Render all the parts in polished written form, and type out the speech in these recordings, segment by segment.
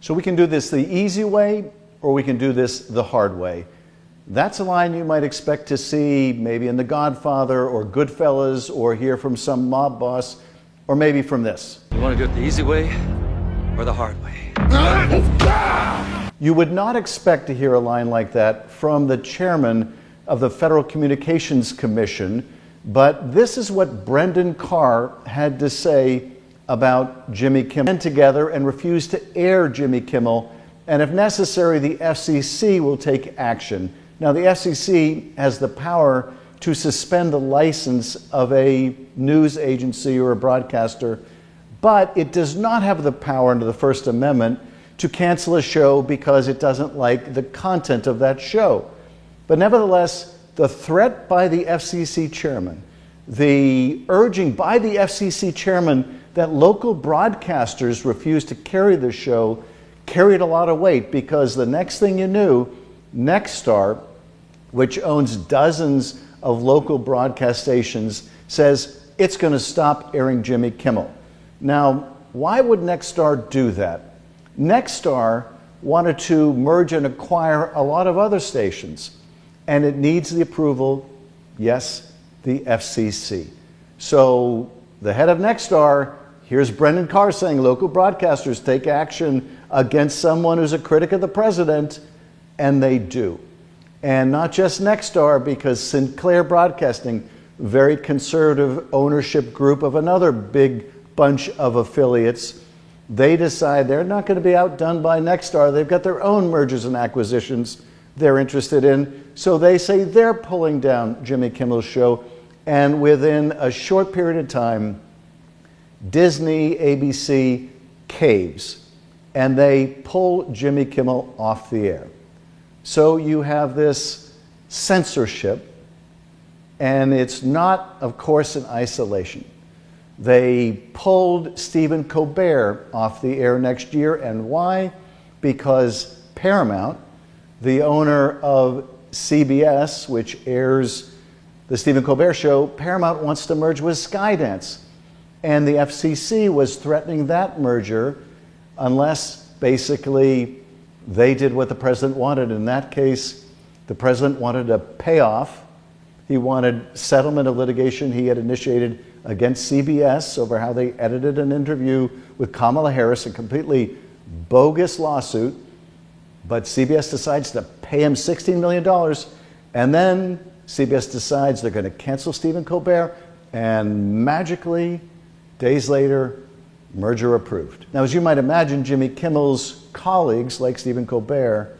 So we can do this the easy way, or we can do this the hard way. That's a line you might expect to see maybe in The Godfather or Goodfellas, or hear from some mob boss, or maybe from this. You want to do it the easy way or the hard way? You would not expect to hear a line like that from the chairman of the Federal Communications Commission, but this is what Brendan Carr had to say about Jimmy Kimmel. Together and refused to air Jimmy Kimmel, and if necessary, the FCC will take action. Now, the FCC has the power to suspend the license of a news agency or a broadcaster, but it does not have the power under the First Amendment to cancel a show because it doesn't like the content of that show. But nevertheless, the threat by the FCC chairman, the urging by the FCC chairman that local broadcasters refuse to carry the show carried a lot of weight, because the next thing you knew, Nexstar, which owns dozens of local broadcast stations, says it's going to stop airing Jimmy Kimmel. Now, why would Nexstar do that? Nexstar wanted to merge and acquire a lot of other stations, and it needs the approval, yes, the FCC. So the head of Nexstar, here's Brendan Carr saying local broadcasters take action against someone who's a critic of the president, and they do. And not just Nexstar, because Sinclair Broadcasting, very conservative ownership group of another big bunch of affiliates, they decide they're not going to be outdone by Nexstar. They've got their own mergers and acquisitions they're interested in. So they say they're pulling down Jimmy Kimmel's show. And within a short period of time, Disney, ABC caves, and they pull Jimmy Kimmel off the air. So you have this censorship, and it's not, of course, in isolation. They pulled Stephen Colbert off the air next year, and why? Because Paramount, the owner of CBS, which airs the Stephen Colbert Show, Paramount wants to merge with Skydance. And the FCC was threatening that merger unless basically they did what the president wanted. In that case, the president wanted a payoff. He wanted settlement of litigation he had initiated against CBS over how they edited an interview with Kamala Harris, a completely bogus lawsuit. But CBS decides to pay him $16 million. And then CBS decides they're going to cancel Stephen Colbert, and magically, days later, merger approved. Now, as you might imagine, Jimmy Kimmel's colleagues, like Stephen Colbert,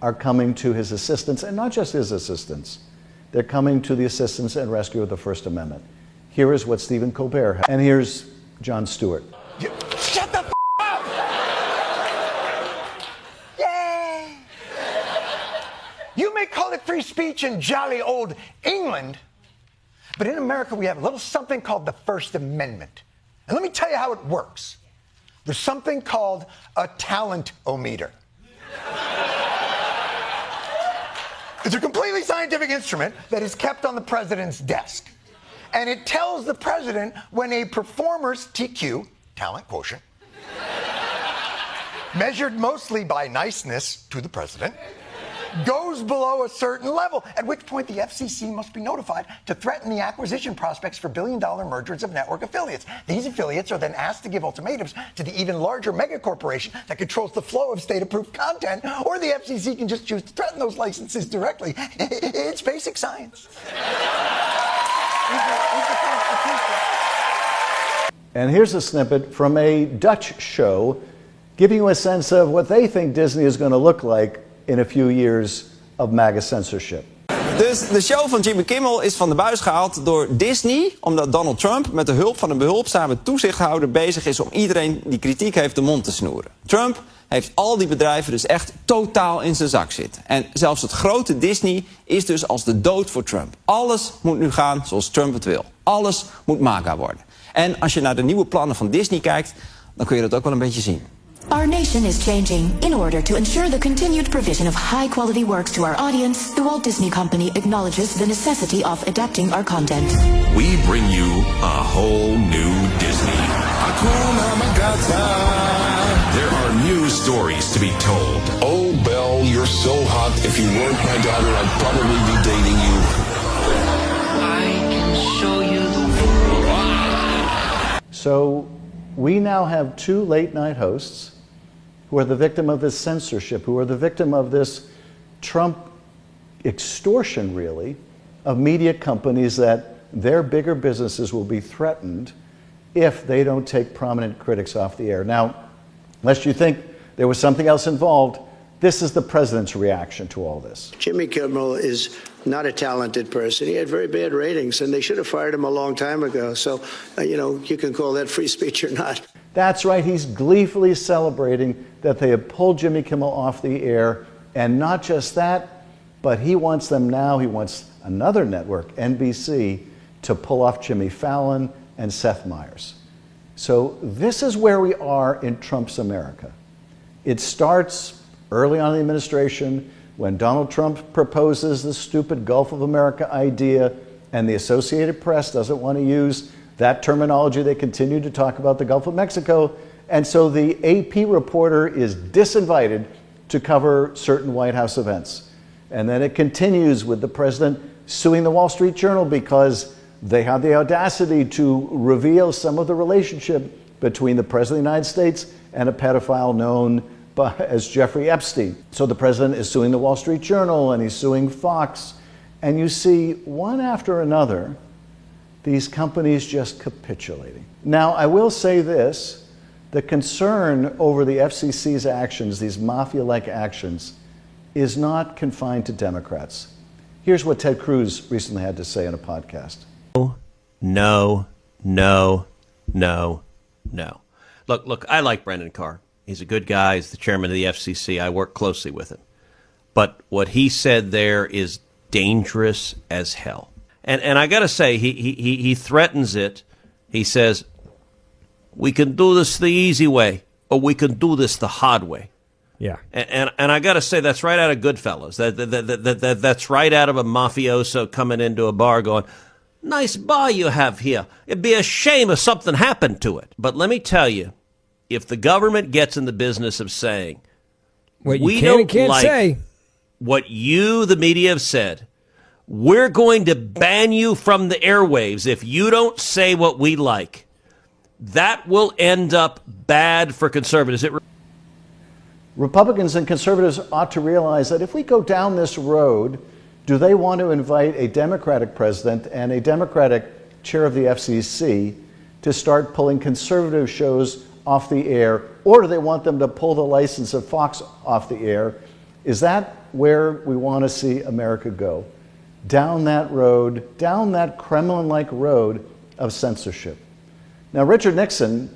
are coming to his assistance, and not just his assistance. They're coming to the assistance and rescue of the First Amendment. Here is what Stephen Colbert had, and here's Jon Stewart. Shut the f*** up! Yay! You may call it free speech in jolly old England, but in America we have a little something called the First Amendment. And let me tell you how it works. There's something called a talent-o-meter. It's a completely scientific instrument that is kept on the president's desk. And it tells the president when a performer's TQ, talent quotient, measured mostly by niceness to the president, goes below a certain level, at which point the FCC must be notified to threaten the acquisition prospects for billion-dollar mergers of network affiliates. These affiliates are then asked to give ultimatums to the even larger megacorporation that controls the flow of state-approved content, or the FCC can just choose to threaten those licenses directly. It's basic science. And here's a snippet from a Dutch show giving you a sense of what they think Disney is going to look like in a few years of MAGA censorship. Dus de show van Jimmy Kimmel is van de buis gehaald door Disney, omdat Donald Trump met de hulp van een behulpzame toezichthouder bezig is om iedereen die kritiek heeft de mond te snoeren. Trump heeft al die bedrijven dus echt totaal in zijn zak zitten. En zelfs het grote Disney is dus als de dood voor Trump. Alles moet nu gaan zoals Trump het wil. Alles moet MAGA worden. En als je naar de nieuwe plannen van Disney kijkt, dan kun je dat ook wel een beetje zien. Our nation is changing. In order to ensure the continued provision of high-quality works to our audience, the Walt Disney Company acknowledges the necessity of adapting our content. We bring you a whole new Disney. Hakuna Matata. There are new stories to be told. Oh, Belle, you're so hot. If you weren't my daughter, I'd probably be dating you. I can show you the world. So we now have two late-night hosts who are the victim of this censorship, who are the victim of this Trump extortion, really, of media companies that their bigger businesses will be threatened if they don't take prominent critics off the air. Now, lest you think there was something else involved, this is the president's reaction to all this. Jimmy Kimmel is not a talented person. He had very bad ratings, and they should have fired him a long time ago. So, you can call that free speech or not. That's right. He's gleefully celebrating that they have pulled Jimmy Kimmel off the air. And not just that, but he wants them now, he wants another network, NBC, to pull off Jimmy Fallon and Seth Meyers. So this is where we are in Trump's America. It starts early on in the administration when Donald Trump proposes the stupid Gulf of America idea, and the Associated Press doesn't want to use that terminology. They continue to talk about the Gulf of Mexico. And so the AP reporter is disinvited to cover certain White House events. And then it continues with the president suing the Wall Street Journal because they had the audacity to reveal some of the relationship between the president of the United States and a pedophile known as Jeffrey Epstein. So the president is suing the Wall Street Journal and he's suing Fox. And you see one after another, these companies just capitulating. Now, I will say this, the concern over the FCC's actions, these mafia-like actions, is not confined to Democrats. Here's what Ted Cruz recently had to say in a podcast. No. Look, I like Brendan Carr. He's a good guy. He's the chairman of the FCC. I work closely with him. But what he said there is dangerous as hell. And I got to say, he threatens it. He says, we can do this the easy way, or we can do this the hard way. Yeah. And I got to say, that's right out of Goodfellas. That's right out of a mafioso coming into a bar going, nice bar you have here. It'd be a shame if something happened to it. But let me tell you, if the government gets in the business of saying, what you we can and don't can't like say what you, the media, have said, we're going to ban you from the airwaves if you don't say what we like, that will end up bad for conservatives. Republicans and conservatives ought to realize that if we go down this road, do they want to invite a Democratic president and a Democratic chair of the FCC to start pulling conservative shows off the air, or do they want them to pull the license of Fox off the air? Is that where we want to see America go? Down that road, down that Kremlin-like road of censorship. Now, Richard Nixon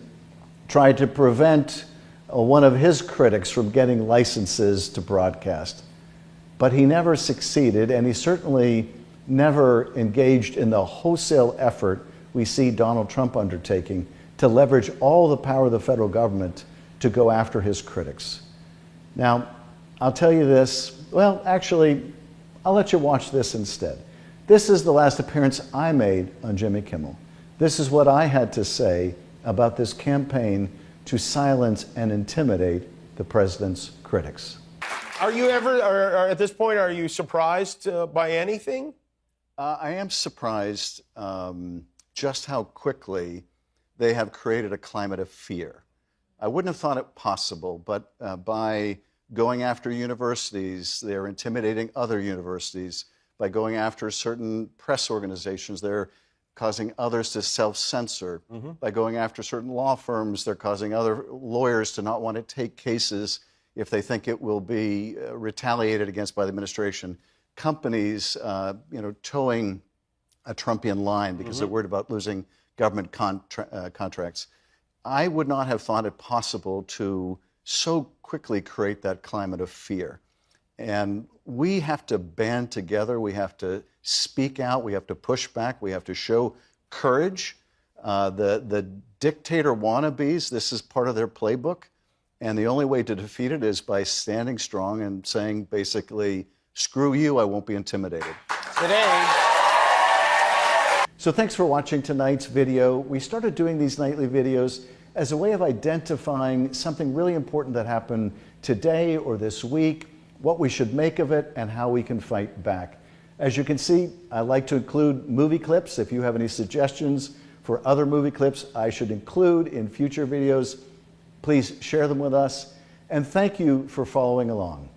tried to prevent one of his critics from getting licenses to broadcast, but he never succeeded, and he certainly never engaged in the wholesale effort we see Donald Trump undertaking to leverage all the power of the federal government to go after his critics. Now, I'll tell you this, well, actually, I'll let you watch this instead. This is the last appearance I made on Jimmy Kimmel. This is what I had to say about this campaign to silence and intimidate the president's critics. Are you ever, or at this point, are you surprised by anything? I am surprised just how quickly they have created a climate of fear. I wouldn't have thought it possible, but by going after universities, they're intimidating other universities. By going after certain press organizations, they're causing others to self-censor. Mm-hmm. By going after certain law firms, they're causing other lawyers to not want to take cases if they think it will be retaliated against by the administration. Companies, towing a Trumpian line because they're worried about losing government contracts. I would not have thought it possible to so quickly create that climate of fear. And we have to band together. We have to speak out. We have to push back. We have to show courage. The dictator wannabes, this is part of their playbook. And the only way to defeat it is by standing strong and saying basically, screw you, I won't be intimidated. Today. So thanks for watching tonight's video. We started doing these nightly videos as a way of identifying something really important that happened today or this week, what we should make of it, and how we can fight back. As you can see, I like to include movie clips. If you have any suggestions for other movie clips I should include in future videos, please share them with us. And thank you for following along.